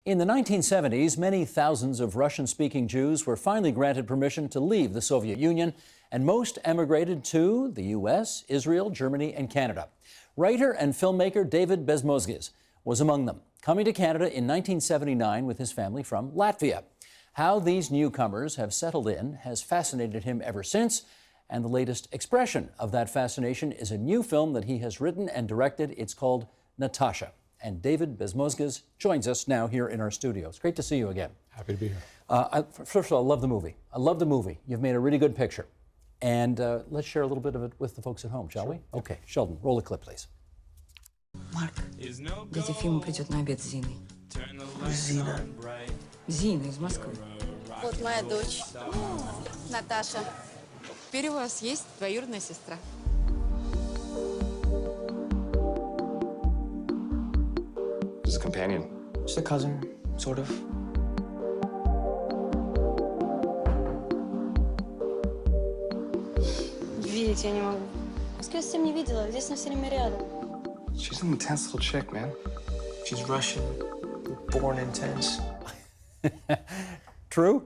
In the 1970s, many thousands of Russian-speaking Jews were finally granted permission to leave the Soviet Union, and most emigrated to the U.S., Israel, Germany, and Canada. Writer and filmmaker David Bezmozgis was among them, coming to Canada in 1979 with his family from Latvia. How these newcomers have settled in has fascinated him ever since, and the latest expression of that fascination is a new film that he has written and directed. It's called Natasha. And David Bezmozgis joins us now here in our studio. It's great to see you again. Happy to be here. First of all, I love the movie. I love the movie. You've made a really good picture. And let's share a little bit of it with the folks at home, shall we? Okay, Sheldon, roll a clip, please. Марк, дядя Фима придет на обед с Зиной. Зина. Зина из Москвы. Вот моя дочь, Наташа. Теперь у вас есть двоюродная сестра. Just a companion. Just a cousin, sort of. Видеть я не могу. В Москве совсем не видела, здесь она все время рядом. She's an intense little chick, man. She's Russian, born intense. True?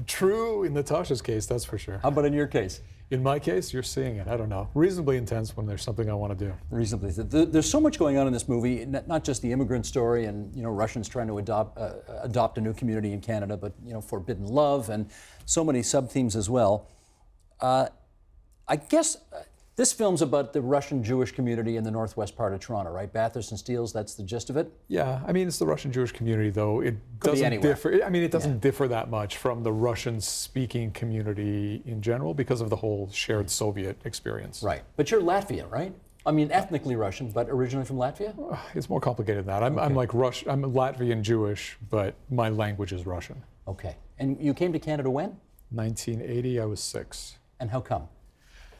True in Natasha's case, that's for sure. How about in your case? In my case, you're seeing it. I don't know. Reasonably intense when there's something I want to do. Reasonably. There's so much going on in this movie, not just the immigrant story and, Russians trying to adopt a new community in Canada, but, forbidden love and so many sub-themes as well. I guess this film's about the Russian Jewish community in the northwest part of Toronto, right? Bathurst and Steeles, that's the gist of it? Yeah, I mean, it's the Russian Jewish community, though. It Could be doesn't anywhere. differ. I mean, it doesn't differ that much from the Russian-speaking community in general because of the whole shared Soviet experience. Right. But you're Latvian, right? I mean, ethnically Russian, but originally from Latvia? It's more complicated than that. I'm like I'm Latvian Jewish, but my language is Russian. Okay. And you came to Canada when? 1980, I was 6. And how come?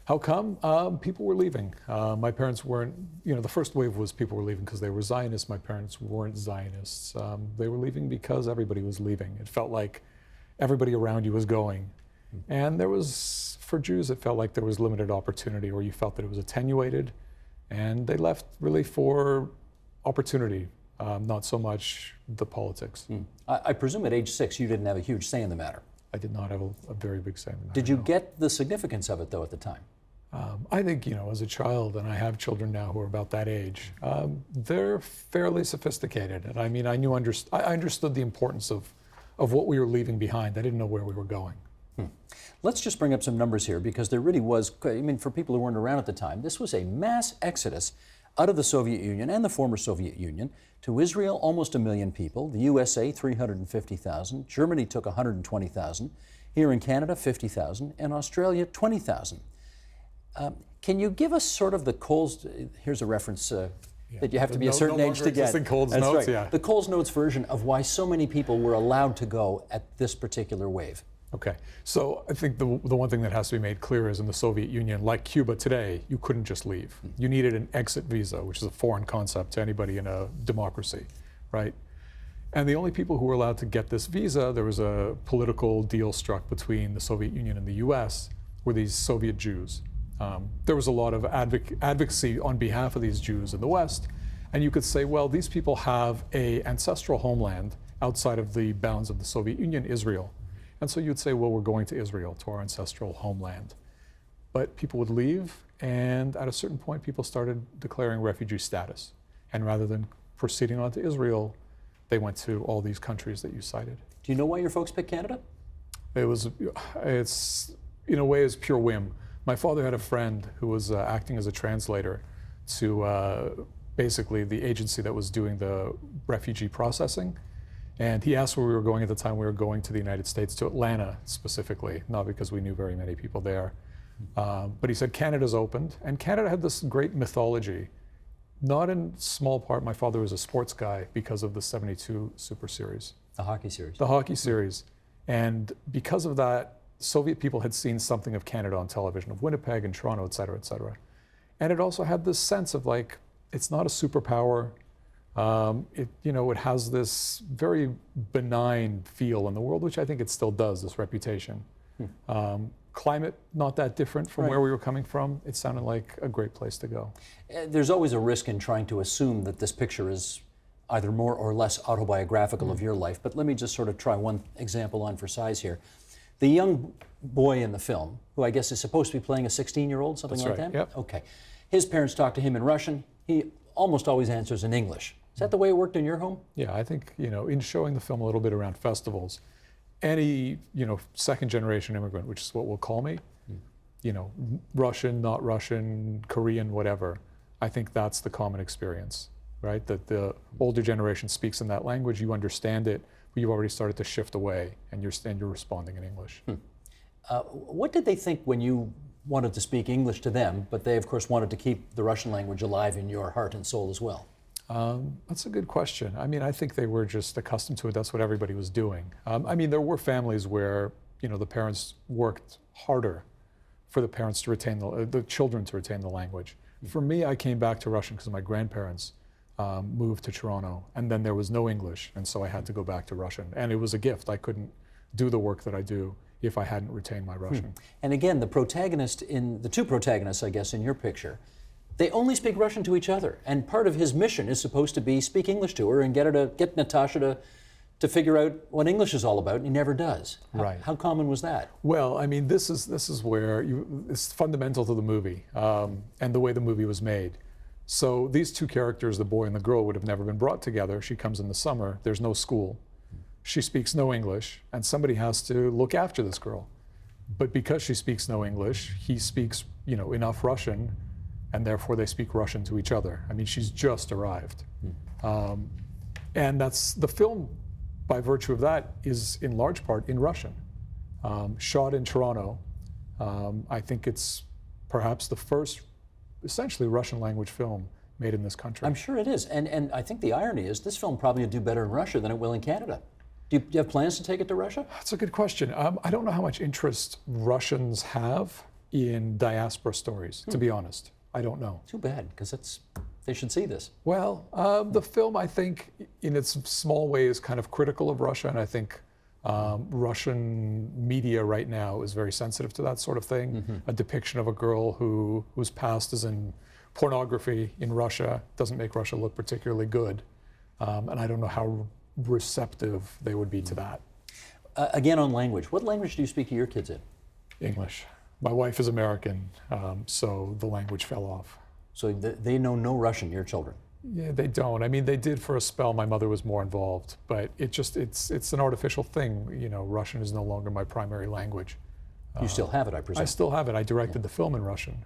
How come? People were leaving. My parents weren't, the first wave was people were leaving because they were Zionists. My parents weren't Zionists. They were leaving because everybody was leaving. It felt like everybody around you was going. And there was, for Jews, it felt like there was limited opportunity, or you felt that it was attenuated. And they left really for opportunity, not so much the politics. I presume at age 6 you didn't have a huge say in the matter. I did not have a very big say in the matter. Did you get the significance of it, though, at the time? I think, as a child, and I have children now who are about that age, they're fairly sophisticated. And I mean, I understood the importance of what we were leaving behind. I didn't know where we were going. Let's just bring up some numbers here, because there really was, for people who weren't around at the time, this was a mass exodus out of the Soviet Union and the former Soviet Union. To Israel, almost 1 million people. The USA, 350,000. Germany took 120,000. Here in Canada, 50,000. And Australia, 20,000. Can you give us sort of the Coles, here's a reference that you have to be a certain age to get. Coles That's Notes, right. yeah. The Coles Notes version of why so many people were allowed to go at this particular wave. Okay, so I think the one thing that has to be made clear is in the Soviet Union, like Cuba today, you couldn't just leave. You needed an exit visa, which is a foreign concept to anybody in a democracy, right? And the only people who were allowed to get this visa, there was a political deal struck between the Soviet Union and the US, were these Soviet Jews. There was a lot of advocacy on behalf of these Jews in the West, and you could say, well, these people have an ancestral homeland outside of the bounds of the Soviet Union, Israel. And so you'd say, well, we're going to Israel, to our ancestral homeland. But people would leave, and at a certain point, people started declaring refugee status. And rather than proceeding on to Israel, they went to all these countries that you cited. Do you know why your folks picked Canada? It's in a way, it's pure whim. My father had a friend who was acting as a translator to basically the agency that was doing the refugee processing. And he asked where we were going at the time. We were going to the United States, to Atlanta specifically, not because we knew very many people there. But he said Canada's opened, and Canada had this great mythology. Not in small part, my father was a sports guy because of the '72 Super Series. The hockey series. The hockey series. And because of that, Soviet people had seen something of Canada on television, of Winnipeg and Toronto, et cetera, et cetera. And it also had this sense of like, it's not a superpower. It has this very benign feel in the world, which I think it still does, this reputation. Climate, not that different from where we were coming from. It sounded like a great place to go. There's always a risk in trying to assume that this picture is either more or less autobiographical of your life, but let me just sort of try one example on for size here. The young boy in the film, who I guess is supposed to be playing a 16-year-old, something That's like right, that? yep. Okay. His parents talk to him in Russian. He almost always answers in English. Is that the way it worked in your home? Yeah, I think, in showing the film a little bit around festivals, any, second generation immigrant, which is what we'll call me, Russian, not Russian, Korean, whatever, I think that's the common experience, right? That the older generation speaks in that language, you understand it, but you've already started to shift away and you're responding in English. What did they think when you wanted to speak English to them, but they of course wanted to keep the Russian language alive in your heart and soul as well? That's a good question. I mean, I think they were just accustomed to it. That's what everybody was doing. I mean, there were families where, the parents worked harder for the parents to retain the children to retain the language. For me, I came back to Russian because my grandparents moved to Toronto, and then there was no English, and so I had to go back to Russian. And it was a gift. I couldn't do the work that I do if I hadn't retained my Russian. And again, the two protagonists, I guess, in your picture, they only speak Russian to each other. And part of his mission is supposed to be speak English to her and get Natasha to figure out what English is all about, and he never does. Right. How common was that? Well, I mean, this is where it's fundamental to the movie and the way the movie was made. So these two characters, the boy and the girl, would have never been brought together. She comes in the summer, there's no school. She speaks no English, and somebody has to look after this girl. But because she speaks no English, he speaks, enough Russian, and therefore they speak Russian to each other. I mean, she's just arrived. And that's the film, by virtue of that, is in large part in Russian. Shot in Toronto. I think it's perhaps the first essentially Russian language film made in this country. I'm sure it is. And I think the irony is this film probably will do better in Russia than it will in Canada. Do you have plans to take it to Russia? That's a good question. I don't know how much interest Russians have in diaspora stories, to be honest. I don't know. Too bad, because they should see this. Well, the film, I think, in its small way, is kind of critical of Russia, and I think Russian media right now is very sensitive to that sort of thing. A depiction of a girl whose past is in pornography in Russia doesn't make Russia look particularly good, and I don't know how receptive they would be to that. Again, on language, what language do you speak to your kids in? English. My wife is American, so the language fell off. So they know no Russian, your children? Yeah, they don't. I mean, they did for a spell. My mother was more involved, but it's an artificial thing. Russian is no longer my primary language. You still have it, I presume? I still have it. I directed the film in Russian.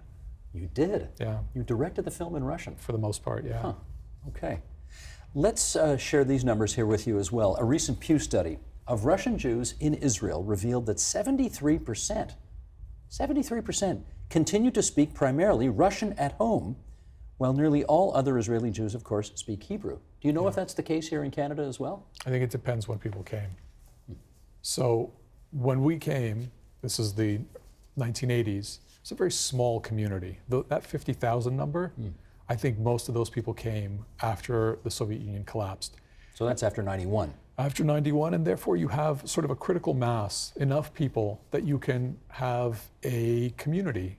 You did? Yeah. You directed the film in Russian? For the most part, yeah. Huh. Okay. Let's share these numbers here with you as well. A recent Pew study of Russian Jews in Israel revealed that 73% continue to speak primarily Russian at home, while nearly all other Israeli Jews, of course, speak Hebrew. Do you know if that's the case here in Canada as well? I think it depends when people came. So when we came, this is the 1980s, it's a very small community. That 50,000 number, I think most of those people came after the Soviet Union collapsed. So that's after 91. After 91, and therefore you have sort of a critical mass, enough people that you can have a community,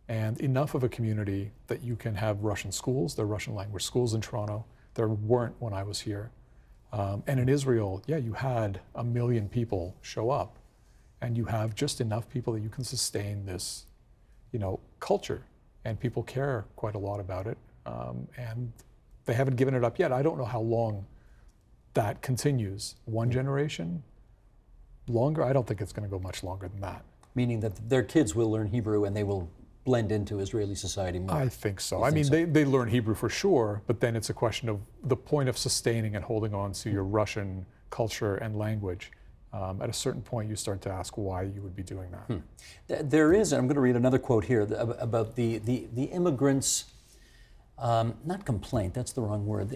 and enough of a community that you can have Russian schools. There are Russian language schools in Toronto. There weren't when I was here. And in Israel, yeah, you had 1 million people show up, and you have just enough people that you can sustain this, culture, and people care quite a lot about it. And they haven't given it up yet. I don't know how long that continues. One generation? Longer? I don't think it's going to go much longer than that. Meaning that their kids will learn Hebrew and they will blend into Israeli society more? I think so. I mean, they learn Hebrew for sure, but then it's a question of the point of sustaining and holding on to your Russian culture and language. At a certain point, you start to ask why you would be doing that. There is, and I'm going to read another quote here about the immigrants' not complaint, that's the wrong word.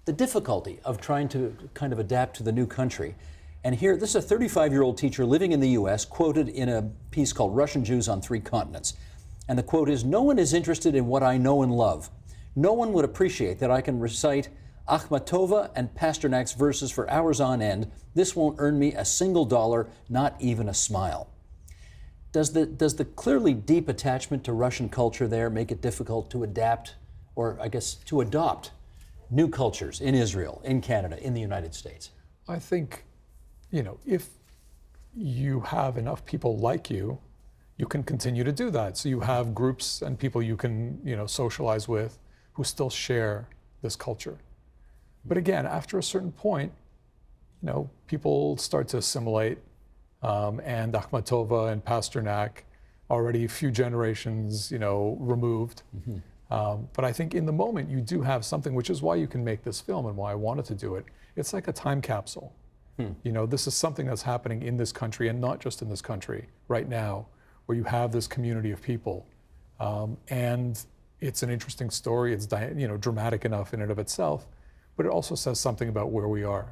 The difficulty of trying to kind of adapt to the new country. And here, this is a 35-year-old teacher living in the U.S., quoted in a piece called Russian Jews on Three Continents. And the quote is, "No one is interested in what I know and love. No one would appreciate that I can recite Akhmatova and Pasternak's verses for hours on end. This won't earn me a single dollar, not even a smile." Does the clearly deep attachment to Russian culture there make it difficult to adapt, or I guess to adopt new cultures in Israel, in Canada, in the United States? I think, if you have enough people like you, you can continue to do that. So you have groups and people you can, socialize with who still share this culture. But again, after a certain point, people start to assimilate, and Akhmatova and Pasternak, already a few generations, removed. But I think in the moment you do have something, which is why you can make this film and why I wanted to do it. It's like a time capsule. This is something that's happening in this country, and not just in this country right now, where you have this community of people. And it's an interesting story. It's dramatic enough in and of itself, but it also says something about where we are.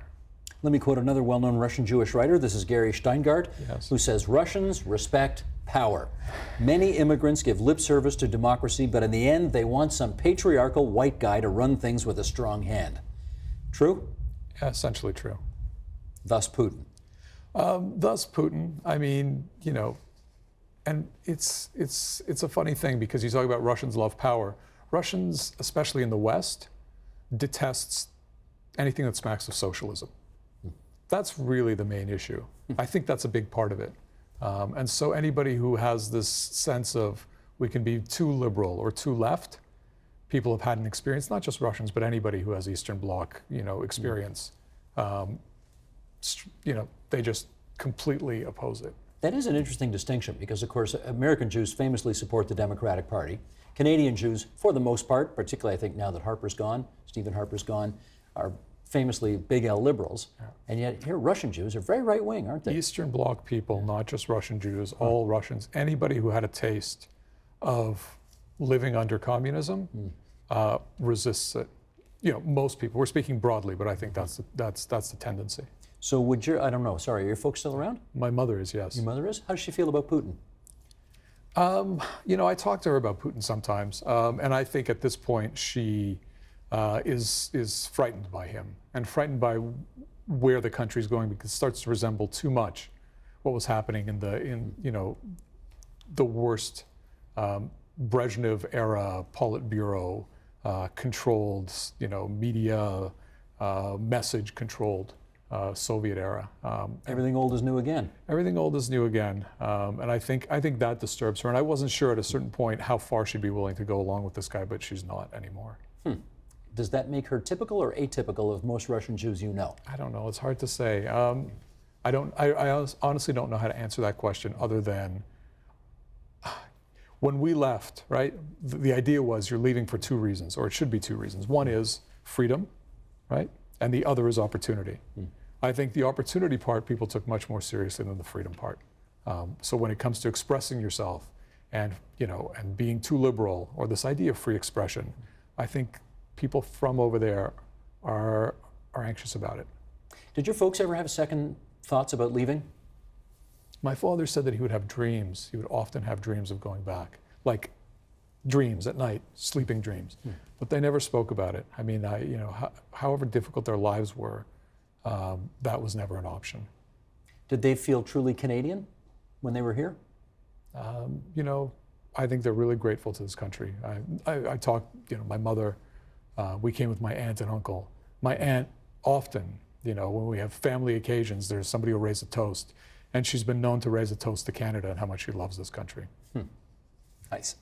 Let me quote another well-known Russian Jewish writer. This is Gary Steingart, Yes. who says, "Russians respect power. Many immigrants give lip service to democracy, but in the end, they want some patriarchal white guy to run things with a strong hand." True? Yeah, essentially true. Thus Putin. Thus Putin, and it's a funny thing because you talk about Russians love power. Russians, especially in the West, detests anything that smacks of socialism. That's really the main issue. I think that's a big part of it. And so anybody who has this sense of we can be too liberal or too left, people have had an experience, not just Russians, but anybody who has Eastern Bloc, experience, they just completely oppose it. That is an interesting distinction because, of course, American Jews famously support the Democratic Party. Canadian Jews, for the most part, particularly I think now that Harper's gone, Stephen Harper's gone, are famously big L liberals. And yet here Russian Jews are very right-wing, aren't they? Eastern Bloc people, not just Russian Jews, all Russians, anybody who had a taste of living under communism resists it. Most people, we're speaking broadly, but I think that's the tendency. So would I don't know, sorry, are your folks still around? My mother is, yes. Your mother is? How does she feel about Putin? I talk to her about Putin sometimes, and I think at this point she is frightened by him and frightened by where the country's going because it starts to resemble too much what was happening in the worst Brezhnev era Politburo controlled, media message controlled Soviet era. Everything old is new again. Everything old is new again, and I think that disturbs her. And I wasn't sure at a certain point how far she'd be willing to go along with this guy, but she's not anymore. Does that make her typical or atypical of most Russian Jews you know? I don't know. It's hard to say. I honestly don't know how to answer that question other than when we left, right? The idea was you're leaving for two reasons, or it should be two reasons. One is freedom, right? And the other is opportunity. I think the opportunity part people took much more seriously than the freedom part. So when it comes to expressing yourself and being too liberal or this idea of free expression, I think people from over there are anxious about it. Did your folks ever have second thoughts about leaving? My father said that he would have dreams. He would often have dreams of going back, like dreams at night, sleeping dreams. But they never spoke about it. I mean, however difficult their lives were, that was never an option. Did they feel truly Canadian when they were here? I think they're really grateful to this country. I talked, my mother, we came with my aunt and uncle. My aunt often, when we have family occasions, there's somebody who raise a toast. And she's been known to raise a toast to Canada and how much she loves this country. Nice.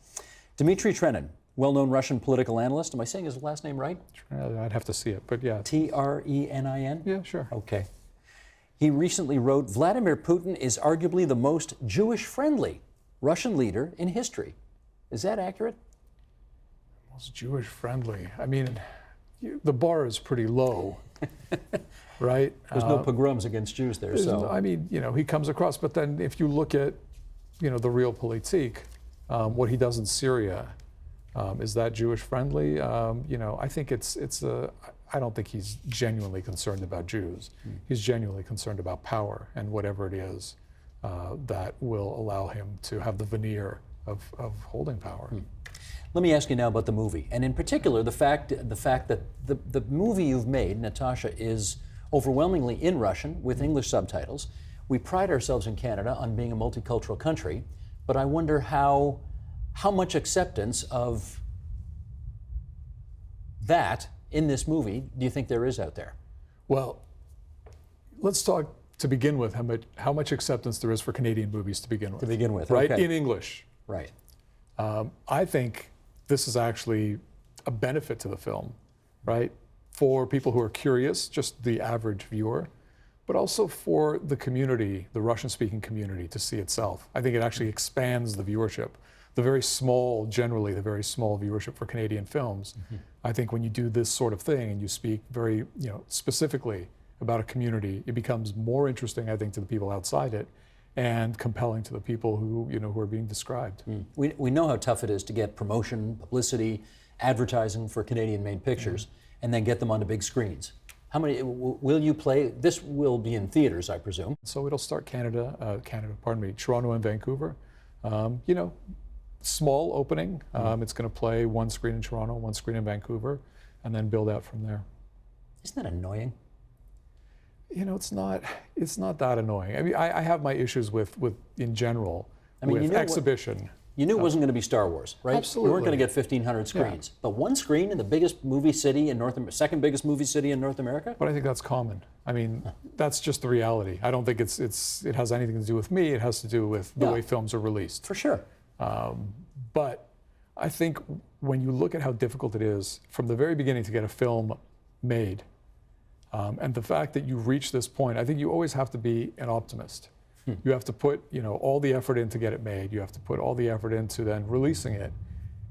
Dmitry Trenin, well-known Russian political analyst. Am I saying his last name right? I'd have to see it, but yeah. Trenin? Yeah, sure. Okay. He recently wrote, Vladimir Putin is arguably the most Jewish-friendly Russian leader in history. Is that accurate? Most Jewish-friendly. I mean, the bar is pretty low, right? There's no pogroms against Jews there, so. I mean, he comes across, but then if you look at, the realpolitik, what he does in Syria, is that Jewish-friendly? I think I don't think he's genuinely concerned about Jews. He's genuinely concerned about power and whatever it is that will allow him to have the veneer of holding power. Let me ask you now about the movie, and in particular, the fact that the movie you've made, Natasha, is overwhelmingly in Russian with English subtitles. We pride ourselves in Canada on being a multicultural country, but I wonder how much acceptance of that in this movie do you think there is out there? Well, let's talk to begin with how much acceptance there is for Canadian movies to begin with. To begin with, right? okay. In English. Right. I think this is actually a benefit to the film, right? For people who are curious, just the average viewer, but also for the community, the Russian-speaking community, to see itself. I think it actually expands the viewership. Generally the very small viewership for Canadian films. I think when you do this sort of thing and you speak very, specifically about a community, it becomes more interesting, I think, to the people outside it, and compelling to the people who are being described. We know how tough it is to get promotion, publicity, advertising for Canadian made pictures, and then get them onto big screens. How many will you play? This will be in theaters, I presume. So it'll start Toronto and Vancouver. Small opening. It's going to play one screen in Toronto, one screen in Vancouver, and then build out from there. Isn't that annoying? It's not that annoying. I mean, I have my issues with in general, with exhibition. You knew it wasn't going to be Star Wars, right? Absolutely. You weren't going to get 1,500 screens. But one screen in the biggest movie city in second biggest movie city in North America? But I think that's common. I mean, that's just the reality. I don't think it has anything to do with me. It has to do with the way films are released. For sure. But I think when you look at how difficult it is from the very beginning to get a film made, and the fact that you reach this point, I think you always have to be an optimist. You have to put, all the effort in to get it made. You have to put all the effort into then releasing it,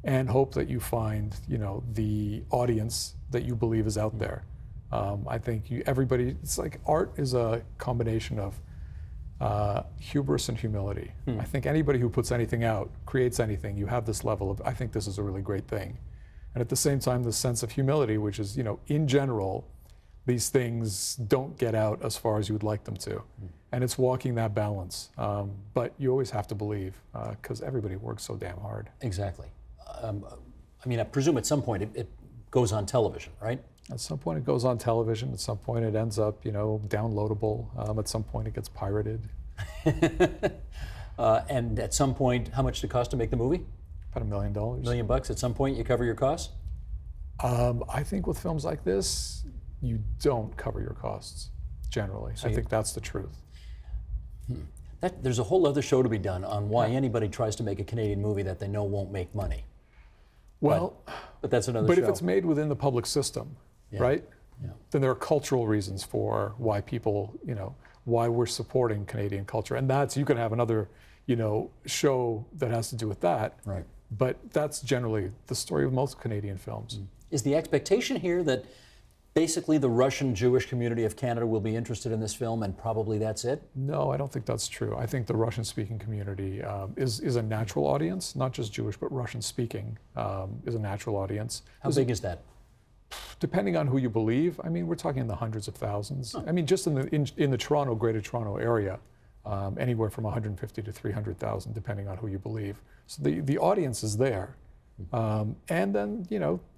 and hope that you find, the audience that you believe is out there. I think it's like art is a combination of hubris and humility. I think anybody who puts anything out, creates anything, you have this level of, I think this is a really great thing. And at the same time, the sense of humility, which is, in general, these things don't get out as far as you would like them to. And it's walking that balance. But you always have to believe, because everybody works so damn hard. Exactly. I presume at some point it goes on television, right? At some point it goes on television. At some point it ends up, downloadable. At some point it gets pirated. And at some point, how much did it cost to make the movie? About $1 million. $1 million. At some point you cover your costs? I think with films like this, you don't cover your costs, generally. I think that's the truth. There's a whole other show to be done on why anybody tries to make a Canadian movie that they know won't make money. Well, but that's another show. But if it's made within the public system, right? Yeah. Then there are cultural reasons for why people, why we're supporting Canadian culture. And you can have another, show that has to do with that. Right. But that's generally the story of most Canadian films. Is the expectation here that basically the Russian Jewish community of Canada will be interested in this film and probably that's it? No, I don't think that's true. I think the Russian-speaking community is a natural audience, not just Jewish, but Russian-speaking is a natural audience. How big is that? Depending on who you believe, we're talking in the hundreds of thousands. Oh. Just in the Greater Toronto area, anywhere from 150 to 300,000, depending on who you believe. So the audience is there. And then,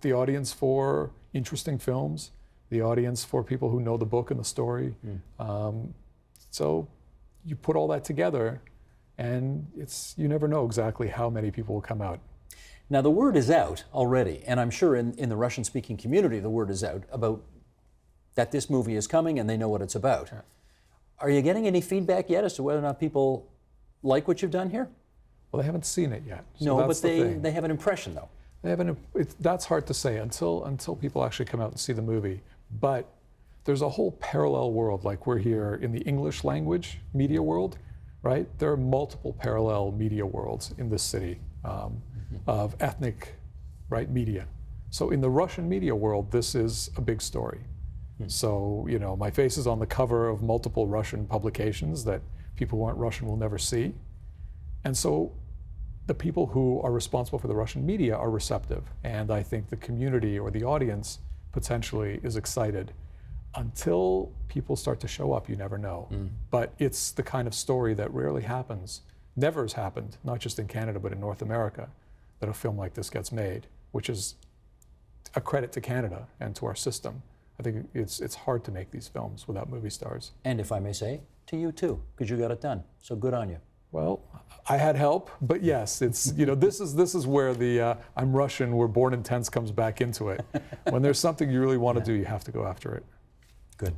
the audience for interesting films, the audience for people who know the book and the story. So you put all that together, and you never know exactly how many people will come out. Now the word is out already, and I'm sure in the Russian-speaking community the word is out about that this movie is coming and they know what it's about. Yeah. Are you getting any feedback yet as to whether or not people like what you've done here? Well, they haven't seen it yet. So no, but they have an impression though. That's hard to say until people actually come out and see the movie. But there's a whole parallel world, like we're here in the English language media world, right? There are multiple parallel media worlds in this city of ethnic, media. So in the Russian media world, this is a big story. So, my face is on the cover of multiple Russian publications that people who aren't Russian will never see. And so the people who are responsible for the Russian media are receptive. And I think the community or the audience potentially is excited. Until people start to show up, you never know. But it's the kind of story that rarely happens, never has happened, not just in Canada, but in North America, that a film like this gets made, which is a credit to Canada and to our system. I think it's hard to make these films without movie stars. And if I may say, to you too, because you got it done. So good on you. Well, I had help, but yes, it's, you know, this is where the I'm Russian, we're born in tents comes back into it. When there's something you really want to do, you have to go after it. Good.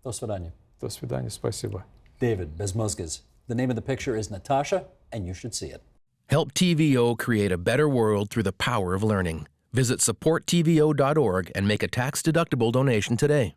До свидания. До свидания, спасибо. David Bezmozgis. The name of the picture is Natasha, and you should see it. Help TVO create a better world through the power of learning. Visit supporttvo.org and make a tax-deductible donation today.